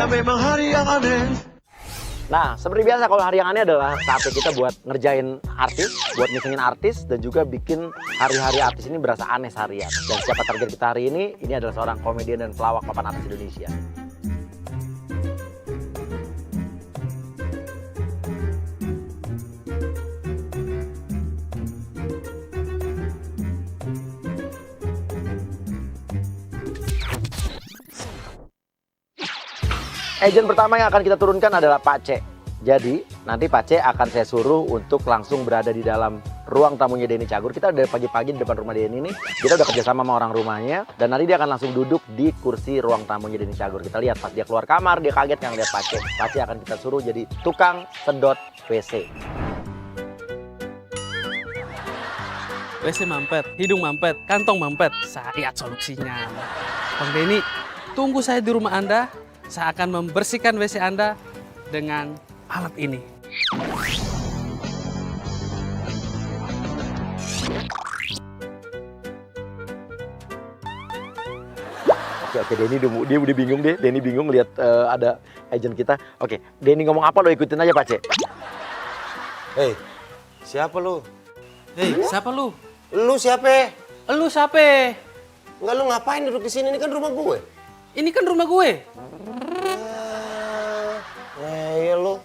Ya memang hari yang aneh. Nah, seperti biasa kalau hari yang aneh adalah saatnya kita buat ngerjain artis, buat ngisengin artis, dan juga bikin hari-hari artis ini berasa aneh seharian. Dan siapa target kita hari ini? Ini adalah seorang komedian dan pelawak papan atas Indonesia. Agent pertama yang akan kita turunkan adalah Pak C. Jadi, nanti Pak C akan saya suruh untuk langsung berada di dalam ruang tamunya Denny Cagur. Kita udah pagi-pagi di depan rumah Denny ini. Kita udah kerjasama sama orang rumahnya. Dan nanti dia akan langsung duduk di kursi ruang tamunya Denny Cagur. Kita lihat pas dia keluar kamar, dia kaget kan lihat Pak C. Pak C akan kita suruh jadi tukang sedot WC. WC mampet, hidung mampet, kantong mampet. Saya lihat solusinya. Bang Denny, tunggu saya di rumah Anda. Saya akan membersihkan WC Anda dengan alat ini. Oke, Denny dia udah bingung deh. Denny bingung lihat ada agent kita. Oke, Denny ngomong apa lo ikutin aja Pak C. Hei, siapa lu? Hei, siapa lu? Lu siapa? Lu siapa? Enggak, lu ngapain duduk di sini? Ini kan rumah gue. Ini kan rumah gue. Iya lu.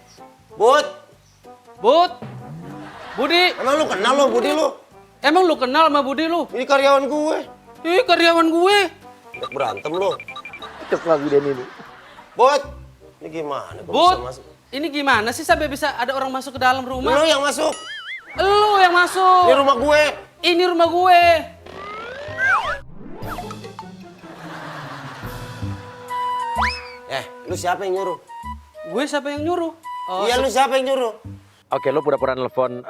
Bud, Bud, Budi. emang lu kenal lo Budi lu? Emang lu kenal sama Budi lu? Ini karyawan gue. Ih, karyawan gue. Udah berantem lu. Cek lagi Denny nih. Bud, ini gimana? Kok Bud, bisa masuk? ini gimana sih sampai bisa ada orang masuk ke dalam rumah? Lu yang masuk. Lu yang masuk. Ini rumah gue. Ini rumah gue. Lu siapa yang nyuruh? Gue siapa yang nyuruh? Oh, Iya, lu siapa yang nyuruh? Oke, lo pura-pura nelfon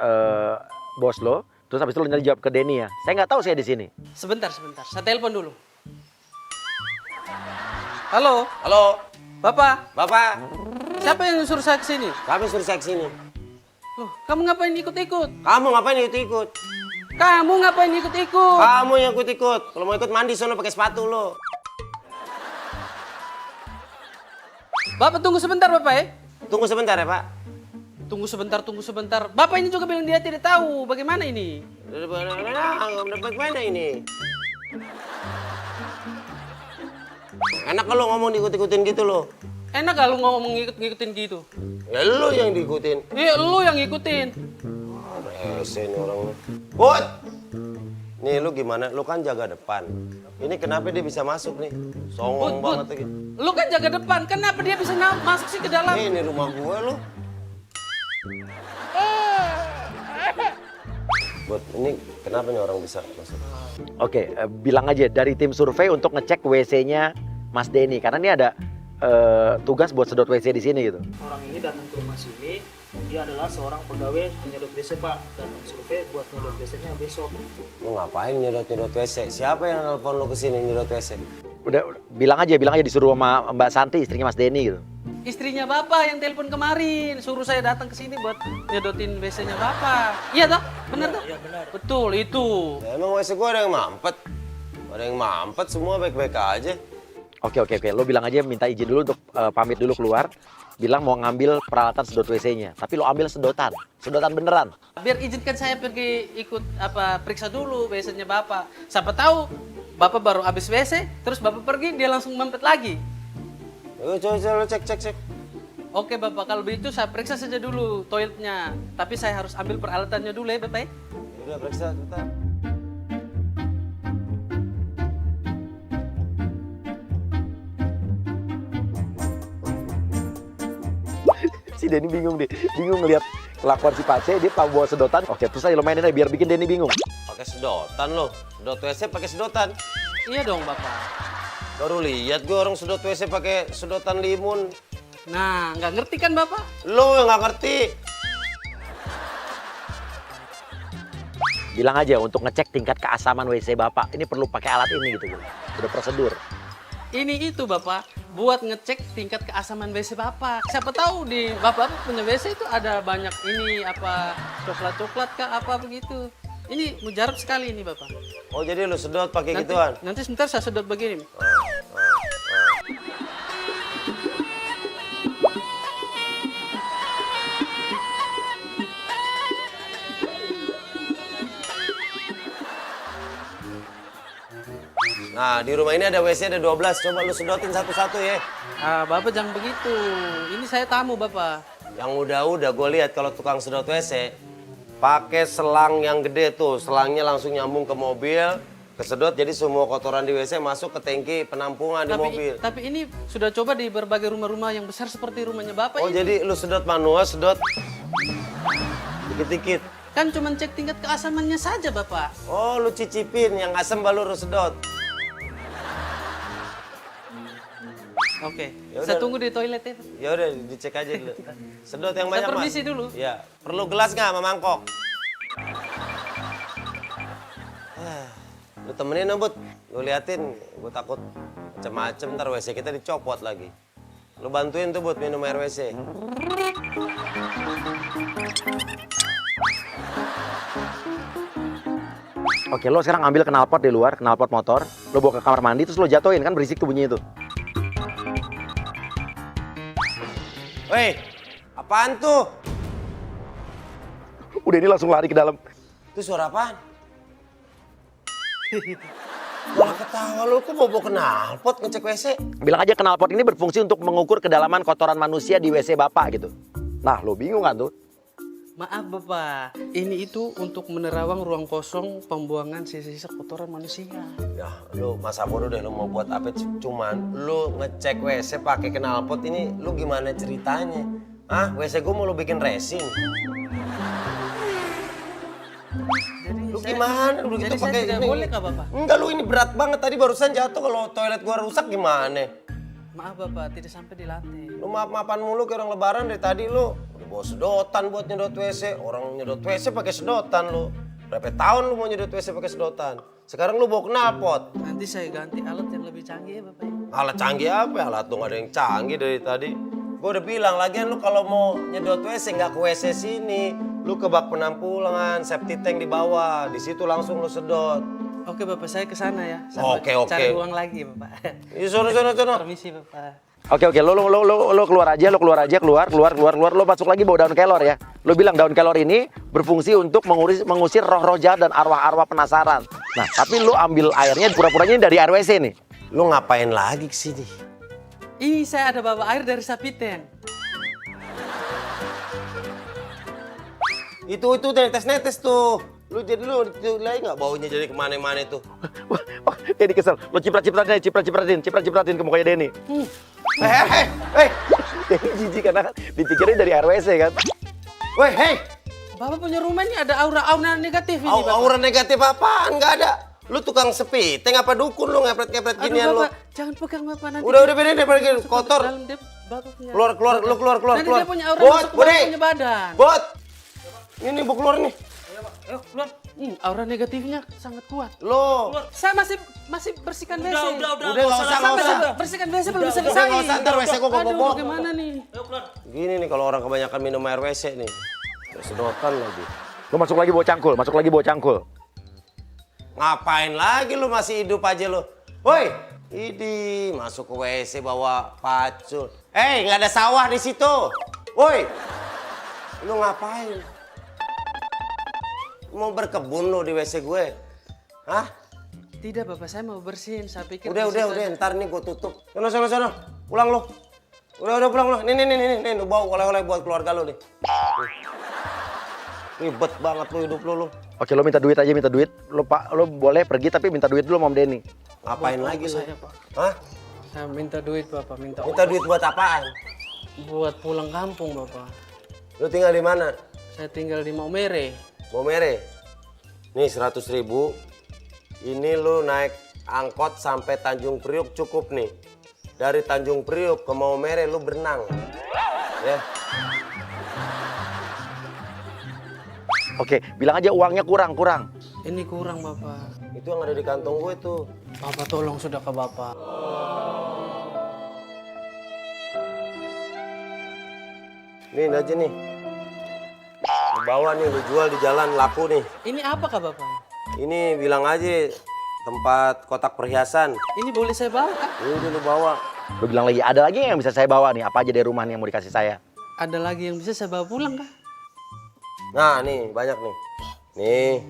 bos lo. Terus habis itu lo nyari jawab ke Denny ya. Saya nggak tahu saya di sini. Sebentar. Saya telepon dulu. Halo, Halo, Bapak. Bapak. Siapa yang suruh saya kesini? Kami suruh saya kesini. Loh, kamu ngapain ikut-ikut? Kamu ngapain ikut-ikut? Kamu ngapain ikut-ikut? Kamu yang ikut-ikut. Kalau mau ikut mandi sono pakai sepatu lo. Bapak tunggu sebentar, Bapak ya. Tunggu sebentar ya, Pak. Tunggu sebentar. Bapak ini juga bilang dia tidak tahu bagaimana ini. Dapat mana ini? Enak kalau ngomong diikut-ikutin gitu loh. Enak kalau ngomong ngikutin gitu. Ya lu yang diikutin. Iya, lu yang ngikutin. Rese nih orang. Bud! Nih lu gimana? Lu kan jaga depan. Ini kenapa dia bisa masuk nih? Songong banget lagi. Lu kan jaga depan, kenapa dia bisa masuk sih ke dalam? Ini rumah gue lu. Bud, ini kenapa nih orang bisa masuk? Oke, bilang aja dari tim survei untuk ngecek WC-nya Mas Denny. Karena ini ada tugas buat sedot WC di sini gitu. Orang ini datang ke rumah sini, dia adalah seorang pegawai penyedot WC Pak, dan survei buat nyedot WC-nya besok. Lu ngapain nyedot-nyedot WC? Siapa yang nelpon lu kesini nyedot WC? Udah bilang aja disuruh sama Mbak Santi, istrinya Mas Denny gitu. Istrinya Bapak yang telepon kemarin, suruh saya datang ke sini buat nyedotin WC-nya Bapak. Iya toh? Benar toh? Iya benar. Betul, itu. Ya, emang WC gua ada yang mampet. Ada yang mampet, semua baik-baik aja. Oke. Lo bilang aja minta izin dulu untuk pamit dulu keluar. Bilang mau ngambil peralatan sedot WC-nya. Tapi lo ambil sedotan beneran. Biar izinkan saya pergi ikut periksa dulu WC-nya Bapak. Siapa tahu Bapak baru habis WC, terus Bapak pergi, dia langsung mampet lagi. Coba cek. Oke Bapak, kalau begitu saya periksa saja dulu toiletnya. Tapi saya harus ambil peralatannya dulu ya Bapak. Udah periksa, bentar. Si Denny bingung ngeliat kelakuan si Pace, dia tahu bawa sedotan. Oke, terus aja lo mainin aja biar bikin Denny bingung. Pakai sedotan lo. Sedot WC pakai sedotan. Iya dong Bapak. Baru lihat gue orang sedot WC pakai sedotan limun. Nah, nggak ngerti kan Bapak? Lo yang nggak ngerti. Bilang aja untuk ngecek tingkat keasaman WC Bapak. Ini perlu pakai alat ini gitu. Udah prosedur. Ini itu Bapak, buat ngecek tingkat keasaman WC Bapak. Siapa tahu di Bapak punya WC itu ada banyak ini apa coklat-coklat kah apa begitu. Ini mujarab sekali ini Bapak. Oh jadi lo sedot pakai gituan? Nanti sebentar saya sedot begini. Nah, di rumah ini ada WC ada 12. Coba lu sedotin satu-satu ya. Ah, Bapak jangan begitu. Ini saya tamu, Bapak. Yang udah gue lihat kalau tukang sedot WC pakai selang yang gede tuh, selangnya langsung nyambung ke mobil, kesedot jadi semua kotoran di WC masuk ke tangki penampungan di mobil. Tapi ini sudah coba di berbagai rumah-rumah yang besar seperti rumahnya Bapak Oh, ini. jadi lu sedot manual, sedot dikit-dikit. Kan cuma cek tingkat keasamannya saja, Bapak. Oh, lu cicipin yang asam baru lu sedot. Oke, Ya saya udah. tunggu di toilet ya. Ya udah dicek aja dulu. Sedot yang banyak, Mas. permisi dulu. Ya, perlu gelas nggak sama mangkok? Lu temenin dong, Bud. Lu liatin, gue takut macem-macem ntar WC kita dicopot lagi. Lu bantuin tuh, Bud, minum air WC. Oke, lo sekarang ambil knalpot di luar, knalpot motor. Lo bawa ke kamar mandi, terus lo jatuhin, kan berisik tuh bunyinya itu. Weh, apaan tuh? Udah ini langsung lari ke dalam. Itu suara apaan? Malah ketawa lu, kok bawa knalpot ngecek WC? Bilang aja knalpot ini berfungsi untuk mengukur kedalaman kotoran manusia di WC Bapak gitu. Nah, lo bingung kan tuh? Maaf Bapak, ini itu untuk menerawang ruang kosong pembuangan sisa-sisa kotoran manusia. Ya, lu masa bodoh deh lu mau buat apa? Cuman lu ngecek WC pakai knalpot ini, lu gimana ceritanya? Hah? WC gua mau lu bikin racing? Jadi Lu gimana? Lu gitu jadi saya pakai tidak ini? boleh kah Bapak? Enggak, lu ini berat banget tadi barusan jatuh, kalau toilet gua rusak gimana? Maaf Bapak, tidak sampai di lantai. Lu maaf-maafan mulu kayak orang lebaran dari tadi lu. Udah bawa sedotan buat nyedot WC. Orang nyedot WC pakai sedotan lu. Berapa tahun lu mau nyedot WC pakai sedotan? Sekarang lu bawa knalpot. Nanti saya ganti alat yang lebih canggih ya Bapak. Alat canggih apa ya? Alat tuh nggak ada yang canggih dari tadi. Gue udah bilang, lagian lu kalau mau nyedot WC nggak ke WC sini. Lu ke bak penampungan, septic tank di bawah. Di situ langsung lu sedot. Oke Bapak, saya ke sana ya. Sampai Oke. cari uang lagi Bapak. Ih, sono. Permisi Bapak. Oke, lo keluar aja, keluar, lo masuk lagi bawa daun kelor ya. Lo bilang daun kelor ini berfungsi untuk mengusir roh-roh jahat dan arwah-arwah penasaran. Nah, tapi lo ambil airnya pura-puranya dari air WC nih. Lu ngapain lagi kesini? Ini saya ada bawa air dari Sapiten. Itu netes tuh. Lu jadi lu lagi nggak baunya jadi kemana-mana itu? Wah, Denny kesel. Lo ciprat-cipratin ke mukanya Denny. Hei, Denny jijik karena dipikirnya dari air WC kan. weh, hei, Bapak punya rumah ini ada aura-aura negatif ini Bapak. aura negatif apaan? Nggak ada. Lu tukang sepiteng apa dukun lu ngepret-ngepret Aduh ginian lu? Bapak, jangan pegang Bapak nanti. Udah bener deh pergi Masuk ke kotor. dalam dia, Bapak punya. Keluar. Nanti dia punya aura Bot, masuk ke Budi. Bapak punya badan. Bot. Ini bu keluar nih. Ayo keluar. Aura negatifnya sangat kuat. Lo. Saya masih bersihkan WC. Udah, nggak usah. Bersihkan WC belum bisa Udah, selesai. nggak usah, ntar WC gua Aduh, bobok. bagaimana nih? Ayo keluar. Gini nih kalau orang kebanyakan minum air WC nih. Udah sedotan lagi. Lo masuk lagi bawa cangkul. Ngapain lagi lu masih hidup aja lu? Woi, idi masuk ke WC bawa pacul. Nggak ada sawah di situ. Woi, lu ngapain? Mau berkebun lu di WC gue? Hah? Tidak Bapak, saya mau bersihin. Saya pikir Udah, di situ ada- ntar nih gue tutup. Sono. Pulang lu. Udah pulang lu. Nih, lu bawa oleh-oleh buat keluarga lu nih. Ribet banget lu hidup lu. Oke, lo minta duit aja, Lo boleh pergi tapi minta duit dulu sama Denny. Ngapain Buat lagi lu? saya, Pak. Hah? Saya minta duit Bapak, minta Minta duit buat apaan? buat pulang kampung Bapak. Lu tinggal di mana? Saya tinggal di Maumere. Momere, nih 100.000. Ini lu naik angkot sampai Tanjung Priuk cukup nih. Dari Tanjung Priuk ke Maumere lu berenang, ya. Oke, bilang aja uangnya kurang. Ini kurang Bapak. Itu yang ada di kantong gue tuh. Bapak tolong sudah ke Bapak. Nih aja nih. Lu bawa nih, lu jual di jalan laku nih. Ini apa kah Bapak? Ini bilang aja tempat kotak perhiasan. Ini boleh saya bawa kan? Ini lu bawa. Lo bilang lagi, ada lagi yang bisa saya bawa nih? Apa aja dari rumah nih yang mau dikasih saya? Ada lagi yang bisa saya bawa pulang kah? Nah nih banyak nih.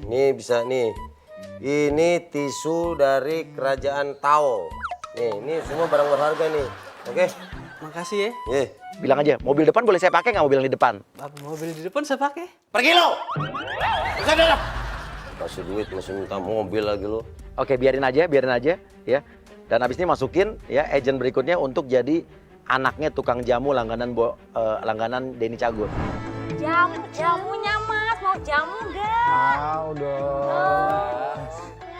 Nih bisa nih. Ini tisu dari kerajaan Tao. Nih, ini semua barang berharga nih. Oke? Makasih ya. Nih, Bilang aja, mobil depan boleh saya pakai nggak mobil yang di depan? Apa mobil di depan saya pakai? pergi lo. Bisa deh. Kasih duit masih minta mobil lagi lo. Oke, biarin aja ya. Dan abis ini masukin ya agent berikutnya untuk jadi anaknya tukang jamu langganan Denny Cagur. Jamunya Mas, mau jamu nggak? Mau dong.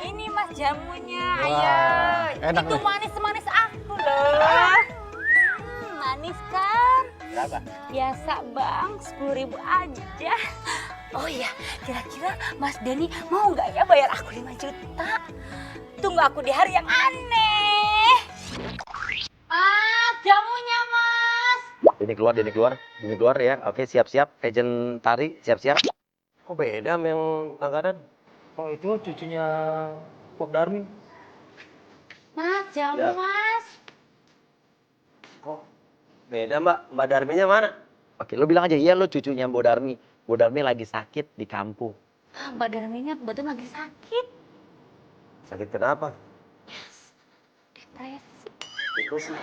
Ini Mas jamunya, Wah, ayo. enak Itu nih. manis-manis aku loh. Manis kan? Berapa? Biasa Bang, 10.000 aja. Oh iya, kira-kira Mas Denny mau nggak ya bayar aku 5 juta? Tunggu aku di hari yang aneh. Mas, jamunya Mas. Denny keluar ya. Oke, siap-siap. Agent Tari, siap-siap. Kok beda sama yang langganan? Oh itu cucunya Bob Darmin. Mas, jamu Mas. Kok beda mbak? Mbak Darminya mana? Oke, lo bilang aja, iya lo cucunya Mbok Darmi. Mbok Darmi lagi sakit di kampung. Mbak Darminya betul lagi sakit. Sakit kenapa? Depresi. Itu sih.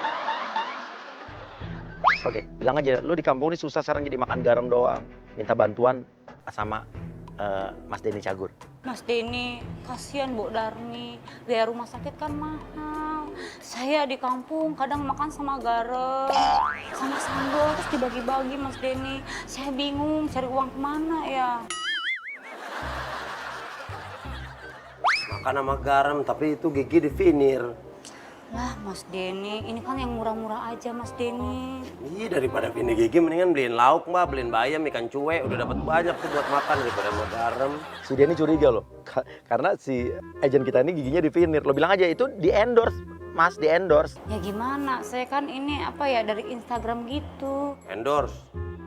Oke, bilang aja, lo di kampung ini susah sekarang jadi makan garam doang. Minta bantuan sama Mas Denny Cagur. Mas Denny, kasihan Bu Darmi. Biaya rumah sakit kan mahal. Saya di kampung kadang makan sama garam, sama sambal, terus dibagi-bagi Mas Denny. Saya bingung cari uang kemana ya. Makan sama garam, tapi itu gigi divinir. Lah Mas Denny, ini kan yang murah-murah aja Mas Denny. Iya, daripada vinir gigi mendingan beliin lauk mbak, beliin bayam, ikan cuek. Udah dapat banyak tuh buat makan daripada sama garam. Si Denny curiga loh, karena si agent kita ini giginya divinir. Lo bilang aja, itu di-endorse, Mas, di-endorse. Ya gimana, saya kan ini apa ya dari Instagram gitu. Endorse.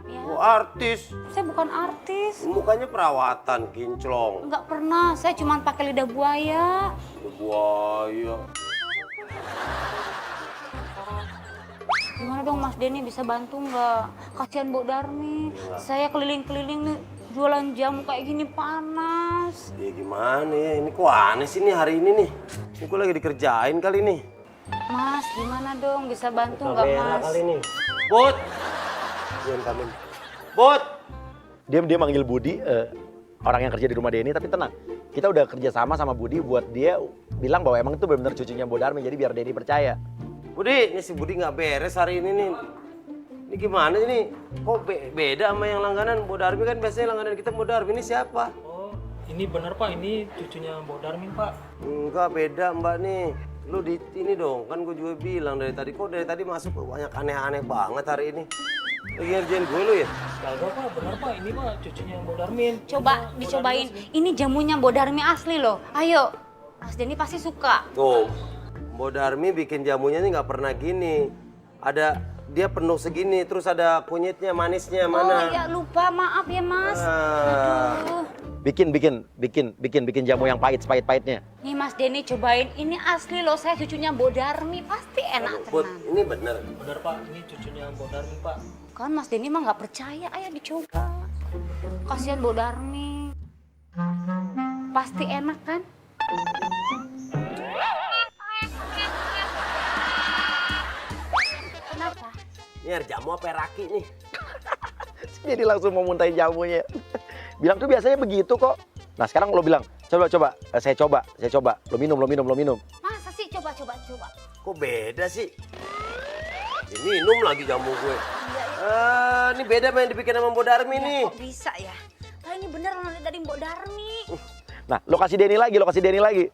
Ya, Oh, artis. saya bukan artis. Mukanya perawatan, kinclong. Enggak pernah, saya cuma pakai lidah buaya. Buaya. Gimana dong Mas Denny bisa bantu nggak? Kasihan Bu Darmi. Saya keliling-keliling nih jualan jamu kayak gini panas. Ya gimana ya, ini kok aneh sih nih hari ini nih. Ini gue lagi dikerjain kali nih. Mas, gimana dong bisa bantu nggak Kamera Mas? kali nih. Bud! Jangan kamen. Bud! Dia manggil Budi, orang yang kerja di rumah Denny, tapi tenang. Kita udah kerja sama Budi buat dia bilang bahwa emang itu benar-benar cucunya Mbok Darmi, jadi biar Denny percaya. Budi, ini si Budi nggak beres hari ini nih. Ini gimana ini? Kok beda sama yang langganan Mbok Darmi kan biasanya langganan kita Mbok Darmi ini siapa? Oh ini benar Pak, ini cucunya Bob Darmin Pak. Enggak, beda mbak nih. Lu di ini dong, kan gue juga bilang dari tadi. Kok dari tadi masuk banyak aneh-aneh banget hari ini? Lagi ngerjain gue lu ya? Kagak Pak, benar Pak, ini Pak cucunya Bob Darmin. Coba dicobain. Ini jamunya Bu Darmi asli loh. Ayo, Mas Denny pasti suka. Tuh, Mbok Darmi bikin jamunya nih nggak pernah gini. Dia penuh segini, terus ada kunyitnya, manisnya Oh mana? ya lupa, maaf ya Mas. Ah. Aduh. Bikin jamu yang pahit-pahitnya. Nih Mas Denny cobain, ini asli loh, saya cucunya Bu Darmi, pasti enak Bud, tenan. ini bener. Benar Pak, ini cucunya Bob Darmin Pak. Kan Mas Denny mah nggak percaya, ayo dicoba. Kasihan Bu Darmi. Pasti enak kan? Kenapa? Ini air jamu apa air raki nih? Jadi langsung mau muntahin jamunya. Bilang tuh biasanya begitu kok. Nah sekarang lo bilang, coba, saya coba. Lo minum. Masa sih? Coba. Kok beda sih? Ini minum lagi jamu gue. Iya. Ini beda main dibikin sama Mbok Darmi nih. Kok bisa ya? Nah ini bener dari Mbok Darmi. Nah, lo kasih Denny lagi.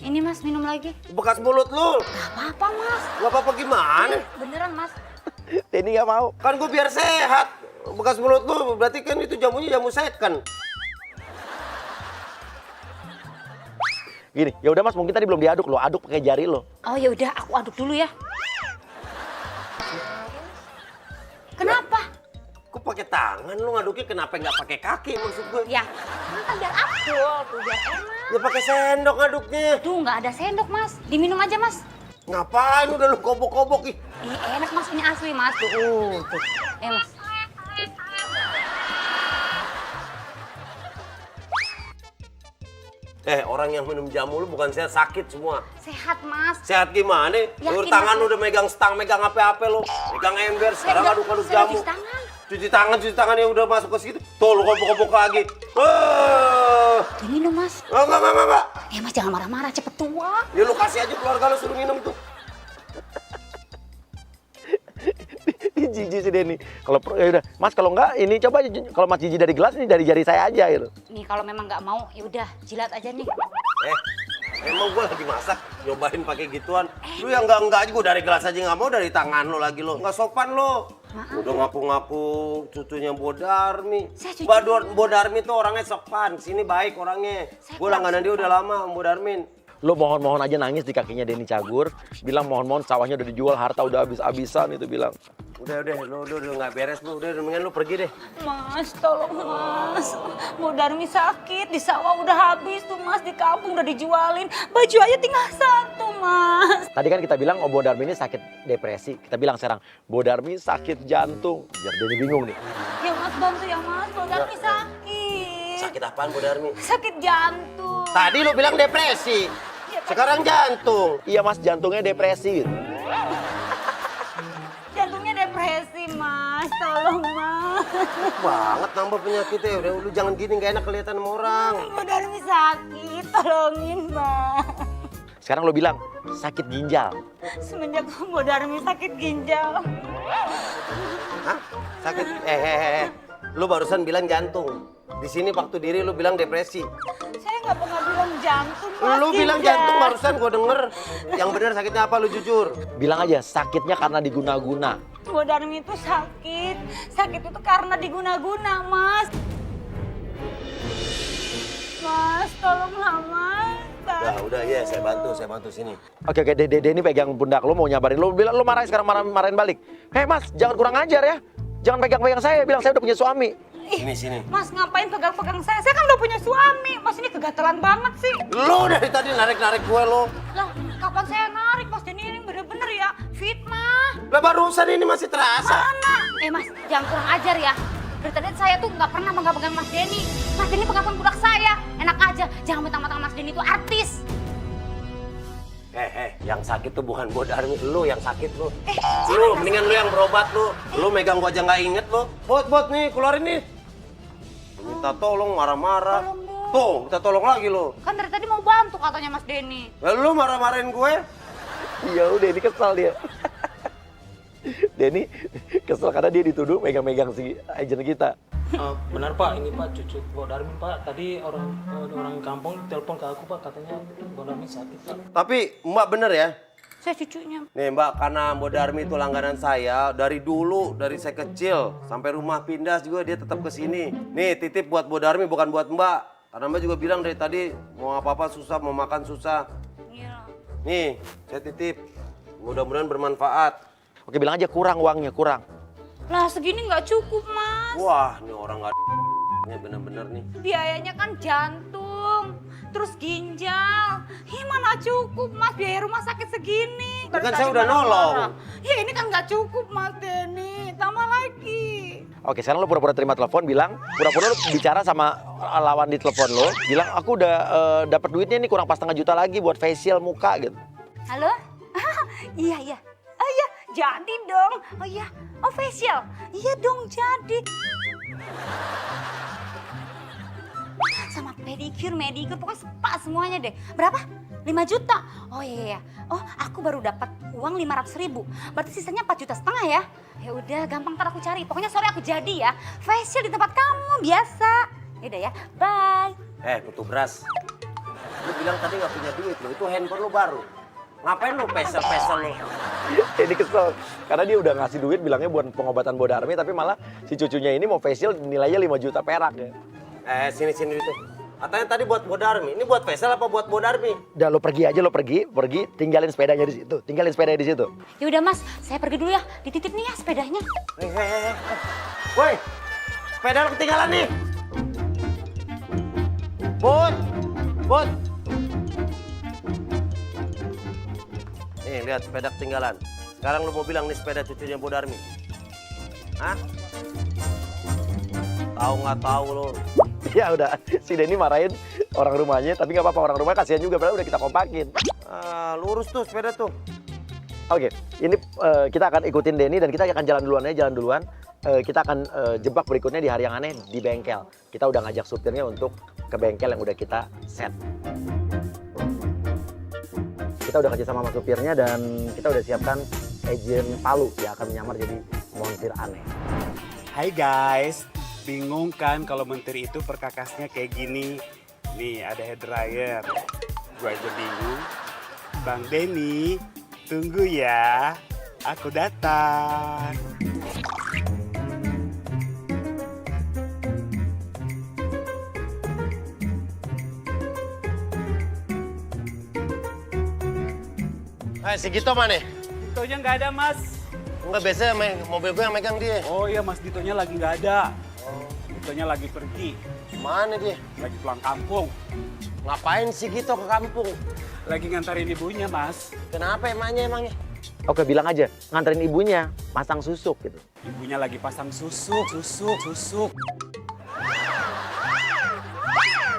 Ini Mas minum lagi. Bekas mulut lu. Gak apa-apa Mas. Gak apa-apa gimana? Beneran Mas. Denny nggak mau. Kan gue biar sehat. Bekas mulut lu berarti kan itu jamunya jamu second. Gini, ya udah Mas, mungkin tadi belum diaduk, lo aduk pakai jari lo. Oh ya udah, aku aduk dulu ya. Kenapa? Kok pakai tangan lu ngaduknya, kenapa nggak pakai kaki maksud gue? Ya, kan biar afdol, tuh biar enak. Ya pakai sendok ngaduknya. Tuh nggak ada sendok Mas, diminum aja Mas. Ngapain udah lu kobok-kobok ih? Ini enak Mas, ini asli Mas. Tuh, tuh. Mas. Orang yang minum jamu lu bukan sehat, sakit semua. Sehat, Mas. Sehat gimana? Lu Yakin, tangan Mas? lu udah megang stang, megang apa-apa lu. Megang ember, sekarang aduk-aduk saya jamu. cuci tangan. Cuci tangan yang udah masuk ke situ. Tuh lu kopok-kopok lagi. Ini loh, Mas. Enggak. Mas jangan marah-marah, cepet tua. Ya lu kasih aja keluarga lu suruh minum tuh. Jijik si Denny. Kalau ya udah, Mas kalau enggak ini coba kalau Mas jijik dari gelas ini dari jari saya aja gitu. Nih kalau memang nggak mau, ya udah jilat aja nih. Emang gua lagi masak, nyobain pakai gituan. Lu yang enggak aja gua dari gelas aja nggak mau, dari tangan lu lagi lu. Nggak sopan lu. Udah ngaku-ngaku cucunya Bodarmi. Bodarmi tuh orangnya sopan, sini baik orangnya. Gua langganan dia udah lama, Bodarmin. Lo mohon-mohon aja nangis di kakinya Denny Cagur, bilang mohon-mohon sawahnya udah dijual, harta udah habis-habisan itu bilang. Udah, lu udah nggak beres lu, udah mendingan lu pergi deh. Mas, tolong Mas. Bodarmi sakit, di sawah udah habis tuh Mas, di kampung udah dijualin. Baju aja tinggal satu Mas. Tadi kan kita bilang Bodarmi ini sakit depresi, kita bilang sekarang Bodarmi sakit jantung. Biar Denny bingung nih. Ya Mas bantu ya Mas, Bodarmi sakit. Sakit apaan Bodarmi? Sakit jantung. Tadi lu bilang depresi, sekarang jantung. Iya Mas, jantungnya depresi gitu. Jantungnya depresi Mas, tolong Mas. Banget nambah penyakitnya, udah lu jangan gini, nggak enak kelihatan sama orang. Bodarmi sakit, tolongin Mas. Sekarang lo bilang sakit ginjal. Semenjak Bodarmi sakit ginjal. Hah? Sakit? Lu barusan bilang jantung. Di sini waktu diri lu bilang depresi. Saya nggak pernah bilang jantung Mas. Lu bilang ginjal. jantung barusan gua denger. Yang benar sakitnya apa lu jujur? Bilang aja sakitnya karena diguna-guna. Bodarmi itu sakit. Sakit itu karena diguna-guna, Mas. Mas, tolonglah, Mas. Udah ya, saya bantu sini. Oke, Denny pegang pundak lo mau nyabarin lo, bilang lo marahin sekarang marahin balik. Hei Mas, jangan kurang ajar ya. Jangan pegang-pegang saya, bilang saya udah punya suami. Sini. Mas, ngapain pegang-pegang saya? Saya kan udah punya suami. Mas, ini kegatelan banget sih. Lu dari tadi narik-narik gue lu. Lah, kapan saya narik? Mas Denny ini bener-bener ya fitnah. Lah barusan ini masih terasa. Mana? Mas, jangan kurang ajar ya. Dari tadi saya tuh nggak pernah pegang-pegang Mas Denny. Mas Denny pegang pundak saya. Enak aja, jangan mentang-mentang Mas Denny itu artis. Yang sakit tuh bukan Bodarmi, lu yang sakit lu. Lu, mendingan lu yang berobat lu. Lu megang gua aja nggak inget lu. Bot nih, keluarin nih. Minta tolong, marah-marah. Tuh, minta tolong lagi lu. Kan dari tadi mau bantu katanya Mas Denny. Lalu lu marah-marahin gue? Iya udah, Denny kesal dia. Denny kesel karena dia dituduh megang-megang si agent kita. Benar Pak, ini Pak cucu Bodarmi Pak. Tadi orang kampung telepon ke aku Pak, katanya Bodarmi sakit Pak. Tapi Mbak bener ya? Saya cucunya. Nih Mbak, karena Bodarmi itu langganan saya dari dulu, dari saya kecil sampai rumah pindah juga dia tetap ke sini. Nih titip buat Bodarmi bukan buat Mbak. Karena Mbak juga bilang dari tadi mau apa-apa susah, mau makan susah. Iya. Nih, saya titip. Mudah-mudahan bermanfaat. Oke, bilang aja kurang uangnya, kurang. Lah segini nggak cukup Mas. Wah, ini orang nggak ini bener-bener nih. Biayanya kan jantung, terus ginjal. Mana cukup Mas biaya rumah sakit segini. Kan Dari saya tadi udah marah-marah. nolong. Ya ini kan nggak cukup Mas Denny, tambah lagi. Oke, sekarang lo pura-pura terima telepon, bilang pura-pura lo bicara sama lawan di telepon lo, bilang aku udah dapat duitnya nih kurang pas 5 juta lagi buat facial muka gitu. Halo? Iya. Oh iya, jadi dong. Oh iya, oh facial. Iya dong, jadi. Sama pedicure, pokoknya spa semuanya deh. Berapa? 5 juta. Oh iya. Oh, aku baru dapat uang 500.000. Berarti sisanya 4,5 juta ya. Ya udah, gampang ntar aku cari. Pokoknya sore aku jadi ya. Facial di tempat kamu biasa. Yaudah ya, bye. Kutu beras. Lu bilang tadi nggak punya duit lo, itu handphone lu baru. Ngapain lu pesel-pesel lu? Ini kesel, karena dia udah ngasih duit bilangnya buat pengobatan Bodarmi, tapi malah si cucunya ini mau facial nilainya 5 juta perak ya. Sini duitnya. Katanya tadi buat Bodarmi, ini buat facial apa buat Bodarmi? Udah lo pergi aja, pergi, tinggalin sepedanya di situ, di situ. Ya udah Mas, saya pergi dulu ya. Dititip nih ya sepedanya. Woi, sepeda lu ketinggalan nih. Bud. Nih, lihat sepeda ketinggalan. Sekarang lu mau bilang nih sepeda cucunya Bodarmi. Hah? Tahu nggak tahu lu? Ya udah, si Denny marahin orang rumahnya, tapi nggak apa-apa, orang rumah kasihan juga, padahal udah kita kompakin. Lurus tuh sepeda tuh. Oke, ini kita akan ikutin Denny dan kita akan jalan duluan aja, jalan duluan. Kita akan jebak berikutnya di hari yang aneh di bengkel. Kita udah ngajak supirnya untuk ke bengkel yang udah kita set. Kita udah kerja sama supirnya dan kita udah siapkan agent Palu yang akan menyamar jadi montir aneh. Hai guys, bingung kan kalau montir itu perkakasnya kayak gini? Nih ada hair dryer. Gue aja bingung. Bang Denny, tunggu ya. Aku datang. Segitu mana? Ditonya nggak ada mas. Enggak, biasa mobil gue yang megang dia. Oh iya mas Ditonya lagi nggak ada. Ditonya lagi pergi. Mana dia? Lagi pulang kampung. Ngapain sih gitu ke kampung? Lagi ngantarin ibunya mas. Kenapa emangnya? Oke, bilang aja nganterin ibunya masang susuk gitu. Ibunya lagi pasang susuk.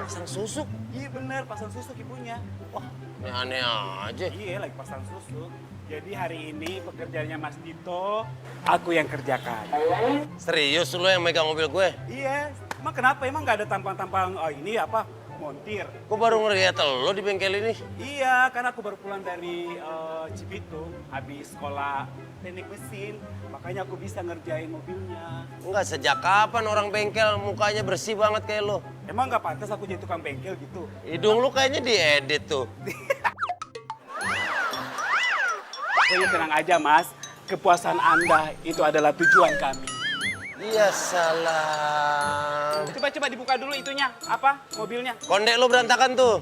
Pasang susuk? Iya bener, pasang susuk ibunya. Wah, Ini aneh aja. iya lagi pasang susuk. Jadi hari ini pekerjaannya Mas Dito, aku yang kerjakan. Serius lu yang megang mobil gue? Iya, emang kenapa? Emang nggak ada tampang-tampang ini apa? Montir. Gue baru ngeliat lo di bengkel ini. Iya, karena aku baru pulang dari Cibitung, habis sekolah teknik mesin. Makanya aku bisa ngerjain mobilnya. Enggak, sejak kapan orang bengkel mukanya bersih banget kayak lo? Emang nggak pantas aku jadi tukang bengkel gitu? Hidung lu kayaknya diedit tuh. Pokoknya tenang aja mas, kepuasan Anda itu adalah tujuan kami. Iya salah. Coba dibuka dulu itunya, apa mobilnya. Kondek lu berantakan tuh.